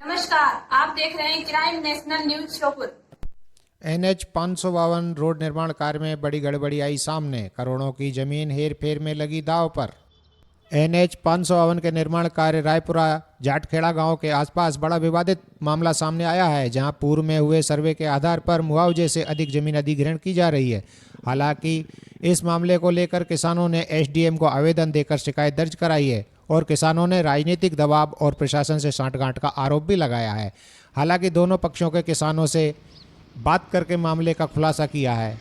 नमस्कार, आप देख रहे हैं crime national news Sheopur. NH 552 road निर्माण कार्य में बड़ी गड़बड़ी आई सामने, करोड़ों की जमीन हेर फेर में लगी दांव पर। NH 552 के निर्माण कार्य रायपुरा जाटखेड़ा गांव के आसपास बड़ा विवादित मामला सामने आया है, जहां पूर्व में हुए सर्वे के आधार पर मुआवजे से अधिक जमीन अधिग्रहण की जा रही है। हालांकि इस मामले को लेकर किसानों ने SDM को आवेदन देकर शिकायत दर्ज कराई है और किसानों ने राजनीतिक दबाव और प्रशासन से सांठगांठ का आरोप भी लगाया है। हालांकि दोनों पक्षों के किसानों से बात करके मामले का खुलासा किया है।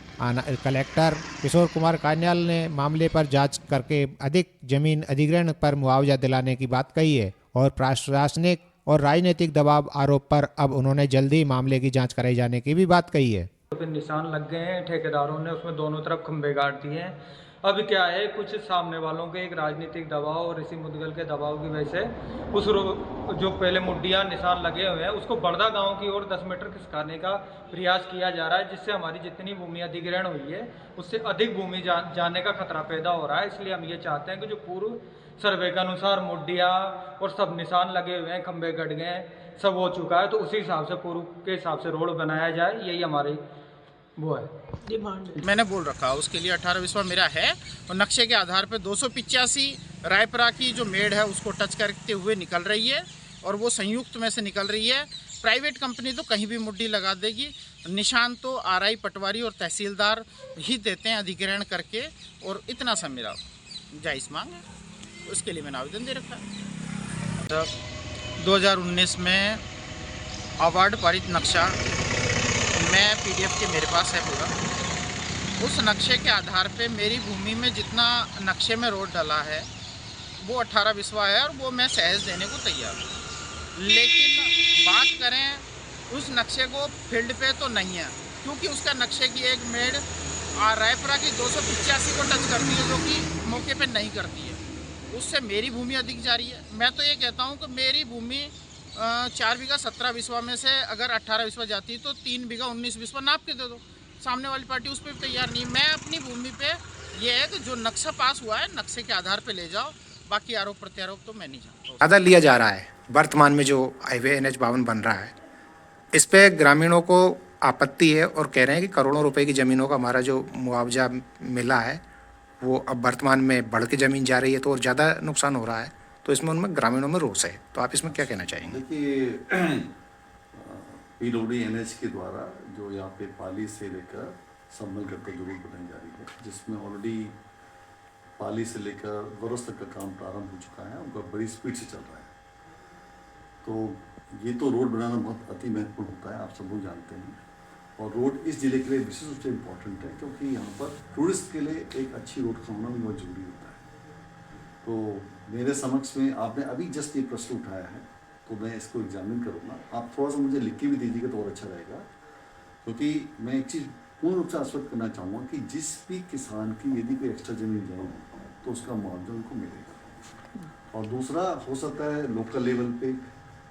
कलेक्टर किशोर कुमार कान्याल ने मामले पर जांच करके अधिक जमीन अधिग्रहण पर मुआवजा दिलाने की बात कही है और प्रशासनिक और राजनीतिक दबाव आरोप पर अब उन्होंने जल्दी मामले की जांच कराई जाने की भी बात कही है। पे निशान लग गए हैं, ठेकेदारों ने उसमें दोनों तरफ खंभे गाड़ दिए हैं। अब क्या है, कुछ सामने वालों के एक राजनीतिक दबाव और इसी मुदगल के दबाव की वजह से उस जो पहले मुड्डियाँ निशान लगे हुए हैं उसको बड़दा गांव की ओर 10 मीटर खिसकाने का प्रयास किया जा रहा है, जिससे हमारी जितनी भूमि अधिग्रहण हुई है उससे अधिक भूमि जाने का खतरा पैदा हो रहा है। इसलिए हम ये चाहते हैं कि जो पूर्व सर्वे के अनुसार मुड्डियाँ और सब निशान लगे हुए हैं, खंभे गड़ गए हैं, सब हो चुका है, तो उसी हिसाब से पूर्व के हिसाब से रोड बनाया जाए, यही हमारी वो है डिमांड। मैंने बोल रखा उसके लिए 18 विस्वा मेरा है और नक्शे के आधार पे 285 रायपुरा की जो मेड़ है उसको टच करते हुए निकल रही है और वो संयुक्त में से निकल रही है। प्राइवेट कंपनी तो कहीं भी मुड्डी लगा देगी, निशान तो RI पटवारी और तहसीलदार ही देते हैं अधिग्रहण करके, और इतना सा मेरा जायज़ मांग है, उसके लिए मैंने आवेदन दे रखा है। तो 2019 में अवार्ड पारित नक्शा मैं PDF के मेरे पास है पूरा, उस नक्शे के आधार पे मेरी भूमि में जितना नक्शे में रोड डला है वो 18 विस्वा है और वो मैं सहज देने को तैयार हूँ। लेकिन बात करें उस नक्शे को फील्ड पे तो नहीं है, क्योंकि उसका नक्शे की एक मेड़ रायपुरा की 285 को टच करती है, जो कि मौके पे नहीं करती है, उससे मेरी भूमि अधिक जा रही है। मैं तो ये कहता हूँ कि मेरी भूमि 4 बीघा 17 विस्वा में से अगर 18 विस्वा जाती तो 3 बीघा 19 विस्वा नाप के दे दो। सामने वाली पार्टी उस पर भी तैयार नहीं। मैं अपनी भूमि पे ये है कि जो नक्शा पास हुआ है नक्शे के आधार पे ले जाओ, बाकी आरोप प्रत्यारोप तो मैं नहीं जानता। ज़्यादा लिया जा रहा है वर्तमान में जो हाईवे NH 52 बन रहा है, इस पे ग्रामीणों को आपत्ति है और कह रहे हैं कि करोड़ों रुपए की ज़मीनों का हमारा जो मुआवजा मिला है वो अब वर्तमान में बढ़ के ज़मीन जा रही है, तो और ज़्यादा नुकसान हो रहा है, तो इसमें उनमें ग्रामीणों में रोष है। तो आप इसमें क्या कहना चाहेंगे? देखिए, PWD NH के द्वारा जो यहाँ पे पाली से लेकर संभल तक जो रोड बनाई जा रही है, जिसमें ऑलरेडी पाली से लेकर गोरस तक का काम प्रारंभ हो चुका है, उनका बड़ी स्पीड से चल रहा है। तो ये तो रोड बनाना बहुत अति महत्वपूर्ण होता है, आप सब लोग जानते हैं, और रोड इस जिले के लिए विशेष रूप से इम्पोर्टेंट है, क्योंकि यहाँ पर टूरिस्ट के लिए एक अच्छी रोड का होना भी बहुत जरूरी होता है। तो मेरे समक्ष में आपने अभी जस्ट ये प्रश्न उठाया है, तो मैं इसको एग्जामिन करूँगा। आप थोड़ा सा मुझे लिख के भी दीजिएगा तो और अच्छा रहेगा, क्योंकि मैं एक चीज़ पूर्ण रूप से आश्वस्त करना चाहूँगा कि जिस भी किसान की यदि कोई एक्स्ट्रा जमीन जाएगी तो उसका मुआवजा उनको मिलेगा। और दूसरा, हो सकता है लोकल लेवल पे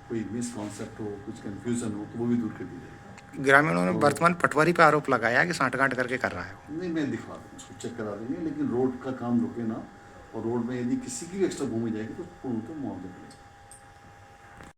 कोई मिसकॉन्सेप्ट हो, कुछ कन्फ्यूज़न हो, तो वो भी दूर कर दी जाएगा। ग्रामीणों ने वर्तमान पटवारी पे आरोप लगाया कि सांठगांठ करके कर रहा है। नहीं, मैं दिखा दूँ, उसको चेक करा देंगे, लेकिन रोड का काम रुके ना, और रोड में यदि किसी की भी एक्स्ट्रा भूमि जाएगी तो पूर्ण रूप से मुआवजा मिलेगा।